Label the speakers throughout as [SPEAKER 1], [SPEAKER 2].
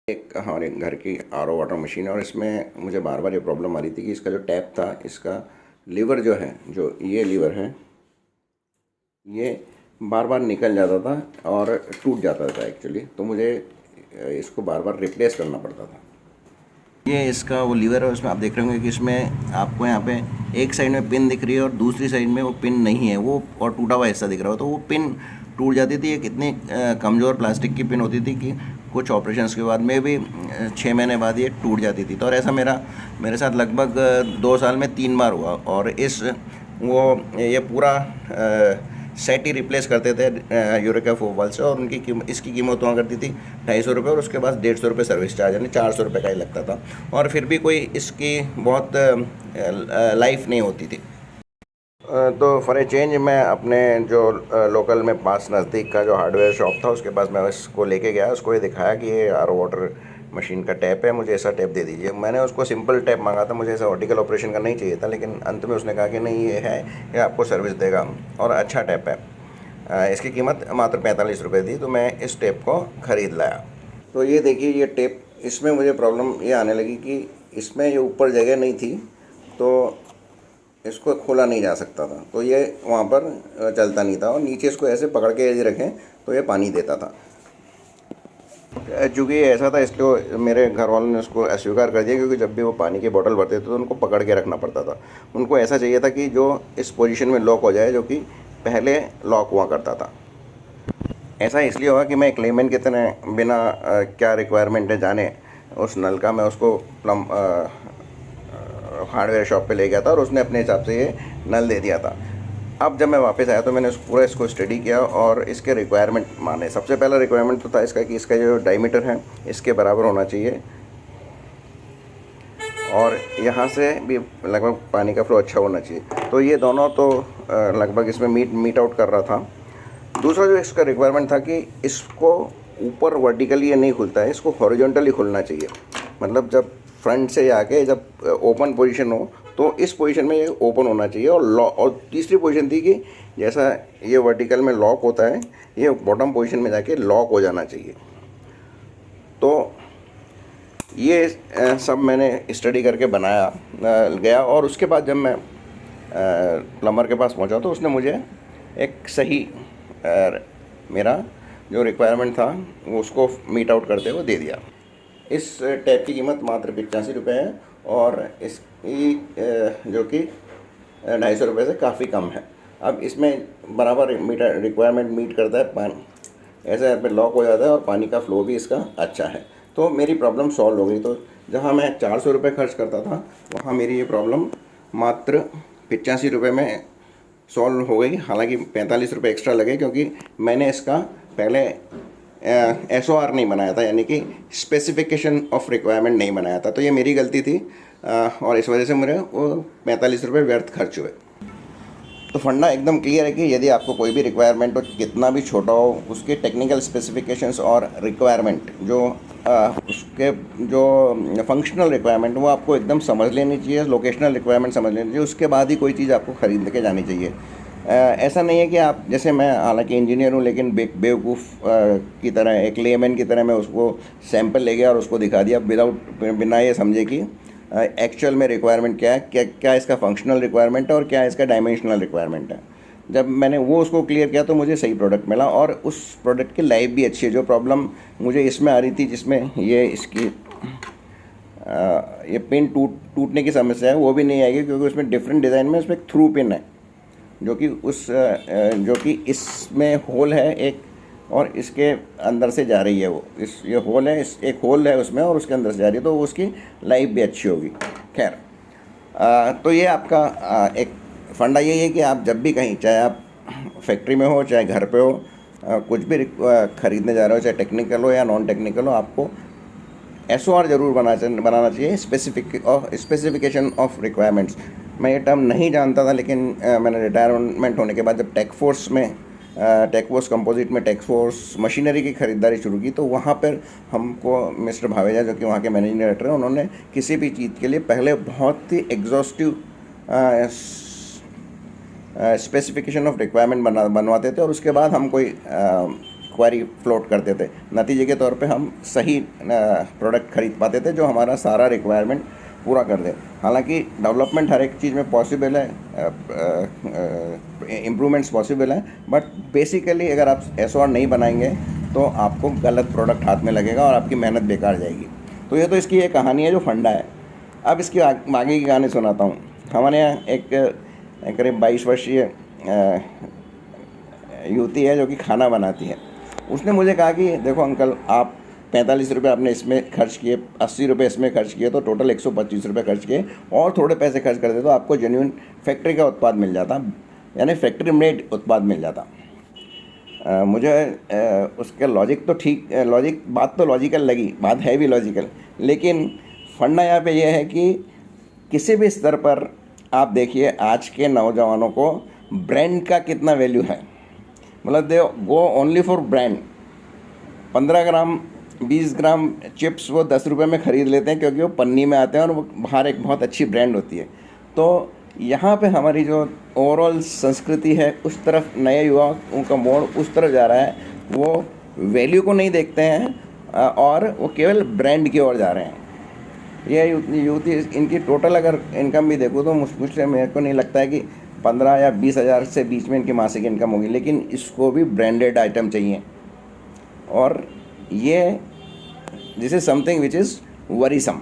[SPEAKER 1] एक हमारे घर की आरओ वाटर मशीन है और इसमें मुझे बार बार ये प्रॉब्लम आ रही थी कि इसका जो टैप था, इसका लीवर जो है, जो ये लीवर है, ये बार बार निकल जाता था और टूट जाता था एक्चुअली। तो मुझे इसको बार बार रिप्लेस करना पड़ता था। ये इसका वो लीवर है, उसमें आप देख रहे होंगे कि इसमें आपको यहाँ पे एक साइड में पिन दिख रही है और दूसरी साइड में वो पिन नहीं है, वो और टूटा हुआ हिस्सा दिख रहा हो। तो वो पिन टूट जाती थी। ये कितनी कमज़ोर प्लास्टिक की पिन होती थी कि कुछ ऑपरेशंस के बाद में भी 6 महीने बाद ये टूट जाती थी। तो और ऐसा मेरे साथ लगभग 2 साल में 3 बार हुआ। और ये पूरा सेट ही रिप्लेस करते थे यूरेका फोबाल से, और इसकी कीमत हुआ करती थी 250 रुपये, और उसके बाद 150 रुपये सर्विस चार्ज, यानी 400 रुपये का ही लगता था। और फिर भी कोई इसकी बहुत लाइफ नहीं होती थी। तो फॉर ए चेंज मैं अपने जो लोकल में पास नज़दीक का जो हार्डवेयर शॉप था, उसके पास मैं इसको लेके गया। उसको ये दिखाया कि ये आर ओ वाटर मशीन का टैप है, मुझे ऐसा टैप दे दीजिए। मैंने उसको सिंपल टैप मांगा था, मुझे ऐसा वर्टिकल ऑपरेशन का नहीं चाहिए था। लेकिन अंत में उसने कहा कि नहीं, ये है, ये आपको सर्विस देगा और अच्छा टैप है। इसकी कीमत मात्र 45 रुपये थी। तो मैं इस टैप को ख़रीद लाया। तो ये देखिए, ये टैप, इसमें मुझे प्रॉब्लम ये आने लगी कि इसमें ये ऊपर जगह नहीं थी, तो इसको खोला नहीं जा सकता था। तो ये वहाँ पर चलता नहीं था, और नीचे इसको ऐसे पकड़ के यदि रखें तो ये पानी देता था। चूँकि ये ऐसा था, इसलिए मेरे घर वालों ने उसको अस्वीकार कर दिया, क्योंकि जब भी वो पानी की बोतल भरते थे तो उनको पकड़ के रखना पड़ता था। उनको ऐसा चाहिए था कि जो इस पोजीशन में लॉक हो जाए, जो कि पहले लॉक हुआ करता था। ऐसा इसलिए हुआ कि मैं एक लेमैन की तरह बिना क्या रिक्वायरमेंट है जाने उस नल का, मैं उसको हार्डवेयर शॉप पे ले गया था, और उसने अपने हिसाब से ये नल दे दिया था। अब जब मैं वापस आया तो मैंने पूरा इसको स्टडी किया और इसके रिक्वायरमेंट माने। सबसे पहला रिक्वायरमेंट तो था इसका कि इसका जो डायमीटर है इसके बराबर होना चाहिए, और यहाँ से भी लगभग पानी का फ्लो अच्छा होना चाहिए। तो ये दोनों तो लगभग इसमें मीट आउट कर रहा था। दूसरा जो इसका रिक्वायरमेंट था कि इसको ऊपर वर्टिकली ये नहीं खुलता है, इसको हॉरिजॉन्टली खुलना चाहिए। मतलब जब फ्रंट से आके जब ओपन पोजीशन हो तो इस पोजीशन में ये ओपन होना चाहिए। और तीसरी पोजीशन थी कि जैसा ये वर्टिकल में लॉक होता है, ये बॉटम पोजीशन में जाके लॉक हो जाना चाहिए। तो ये सब मैंने स्टडी करके बनाया गया। और उसके बाद जब मैं प्लम्बर के पास पहुंचा तो उसने मुझे एक सही मेरा जो रिक्वायरमेंट था वो उसको मीट आउट करते हुए दे दिया। इस टैप की कीमत मात्र 85 रुपये है, और इसकी जो कि 250 रुपये से काफ़ी कम है। अब इसमें बराबर रिक्वायरमेंट मीट करता है, पानी ऐसा यहाँ पे लॉक हो जाता है, और पानी का फ्लो भी इसका अच्छा है। तो मेरी प्रॉब्लम सॉल्व हो गई। तो जहाँ मैं 400 रुपये खर्च करता था, वहाँ मेरी ये प्रॉब्लम मात्र 85 रुपये में सॉल्व हो गई। हालांकि 45 रुपये एक्स्ट्रा लगे, क्योंकि मैंने इसका पहले SOR नहीं बनाया था, यानी कि स्पेसिफिकेशन ऑफ रिक्वायरमेंट नहीं बनाया था। तो ये मेरी गलती थी, और इस वजह से मेरे वो 45 रुपये व्यर्थ खर्च हुए। तो फंडा एकदम क्लियर है कि यदि आपको कोई भी रिक्वायरमेंट हो, कितना भी छोटा हो, उसके टेक्निकल स्पेसिफिकेशंस और रिक्वायरमेंट उसके जो फंक्शनल रिक्वायरमेंट वो आपको एकदम समझ लेनी चाहिए, लोकेशनल रिक्वायरमेंट समझ लेनी चाहिए। उसके बाद ही कोई चीज़ आपको ख़रीद के जानी चाहिए। ऐसा नहीं है कि आप, जैसे मैं हालांकि इंजीनियर हूँ, लेकिन बेवकूफ़ की तरह, एक लेमैन की तरह मैं उसको सैंपल ले गया और उसको दिखा दिया बिना ये समझे कि एक्चुअल में रिक्वायरमेंट क्या है, क्या इसका फंक्शनल रिक्वायरमेंट है और क्या इसका डायमेंशनल रिक्वायरमेंट है। जब मैंने वो उसको क्लियर किया तो मुझे सही प्रोडक्ट मिला, और उस प्रोडक्ट की लाइफ भी अच्छी है। जो प्रॉब्लम मुझे इसमें आ रही थी, जिसमें ये पिन टूटने की समस्या है, वो भी नहीं आएगी, क्योंकि उसमें डिफरेंट डिज़ाइन में उसमें थ्रू पिन है, जो कि इसमें होल है एक, और इसके अंदर से जा रही है वो। ये होल है, एक होल है उसमें, और उसके अंदर से जा रही है, तो उसकी लाइफ भी अच्छी होगी। खैर, तो ये आपका एक फंडा यही है कि आप जब भी कहीं, चाहे आप फैक्ट्री में हो, चाहे घर पे हो, कुछ भी ख़रीदने जा रहे हो, चाहे टेक्निकल हो या नॉन टेक्निकल हो, आपको SOR ज़रूर बनाना चाहिए, स्पेसिफिकेशन ऑफ रिक्वायरमेंट्स। मैं ये टर्म नहीं जानता था, लेकिन मैंने रिटायरमेंट होने के बाद जब टेकफोर्स कंपोजिट में टेकफोर्स मशीनरी की ख़रीदारी शुरू की, तो वहाँ पर हमको मिस्टर भावेजा, जो कि वहाँ के मैनेजिंग डायरेक्टर हैं, उन्होंने किसी भी चीज़ के लिए पहले बहुत ही एग्जॉस्टिव स्पेसिफिकेशन ऑफ रिक्वायरमेंट बनवाते थे, और उसके बाद हम क्वारी फ्लोट करते थे। नतीजे के तौर पे हम सही प्रोडक्ट खरीद पाते थे जो हमारा सारा रिक्वायरमेंट पूरा कर दे। हालांकि डेवलपमेंट हर एक चीज़ में पॉसिबल है, इम्प्रूवमेंट्स पॉसिबल हैं, बट बेसिकली अगर आप SOR नहीं बनाएंगे तो आपको गलत प्रोडक्ट हाथ में लगेगा और आपकी मेहनत बेकार जाएगी। तो ये तो इसकी एक कहानी है जो फंडा है। अब इसकी आगे की कहानी सुनाता हूँ। हमारे यहाँ एक करीब 22 वर्षीय युवती है जो कि खाना बनाती है। उसने मुझे कहा कि देखो अंकल, आप 45 रुपये आपने इसमें खर्च किए, 80 रुपये इसमें खर्च किए, तो टोटल 125 रुपये खर्च किए, और थोड़े पैसे खर्च कर दे तो आपको जेन्युइन फैक्ट्री का उत्पाद मिल जाता, यानी फैक्ट्री मेड उत्पाद मिल जाता। मुझे उसका लॉजिक तो ठीक, बात तो लॉजिकल लगी, बात है भी लॉजिकल, लेकिन फंडा यहाँ पे ये है कि किसी भी स्तर पर आप देखिए आज के नौजवानों को ब्रांड का कितना वैल्यू है। मतलब they go only for brand. 15 gram 20 gram chips वो 10 रुपये में ख़रीद लेते हैं क्योंकि वो पन्नी में आते हैं और वो बाहर एक बहुत अच्छी ब्रांड होती है। तो यहाँ पे हमारी जो ओवरऑल संस्कृति है उस तरफ नए युवाओं का मोड़ उस तरफ जा रहा है। वो वैल्यू को नहीं देखते हैं और वो केवल ब्रांड की ओर जा रहे हैं। ये युवती, इनकी टोटल अगर इनकम भी देखो तो मुझसे मेरे को नहीं लगता है कि 15 या 20 हज़ार से बीच में इनकी मासिक इनकम होगी, लेकिन इसको भी ब्रांडेड आइटम चाहिए। और ये this is something which is worrisome.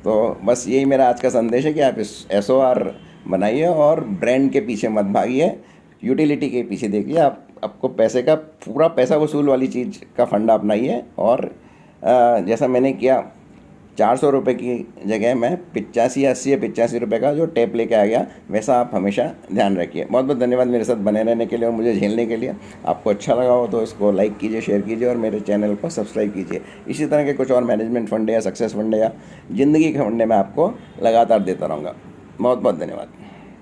[SPEAKER 1] तो बस यही मेरा आज का संदेश है कि आप इस SOR बनाइए और ब्रांड के पीछे मत भागिए, यूटिलिटी के पीछे देखिए। आपको पैसे का पूरा पैसा वसूल वाली चीज़ का फंडा अपनाइए। और जैसा मैंने किया, 400 रुपये की जगह मैं 85 या 80 या 85 रुपये का जो टेप लेके आ गया, वैसा आप हमेशा ध्यान रखिए। बहुत बहुत धन्यवाद मेरे साथ बने रहने के लिए और मुझे झेलने के लिए। आपको अच्छा लगा हो तो इसको लाइक कीजिए, शेयर कीजिए और मेरे चैनल को सब्सक्राइब कीजिए। इसी तरह के कुछ और मैनेजमेंट फंडे या सक्सेस फंडे या ज़िंदगी के फंडे मैं आपको लगातार देता रहूँगा। बहुत बहुत धन्यवाद।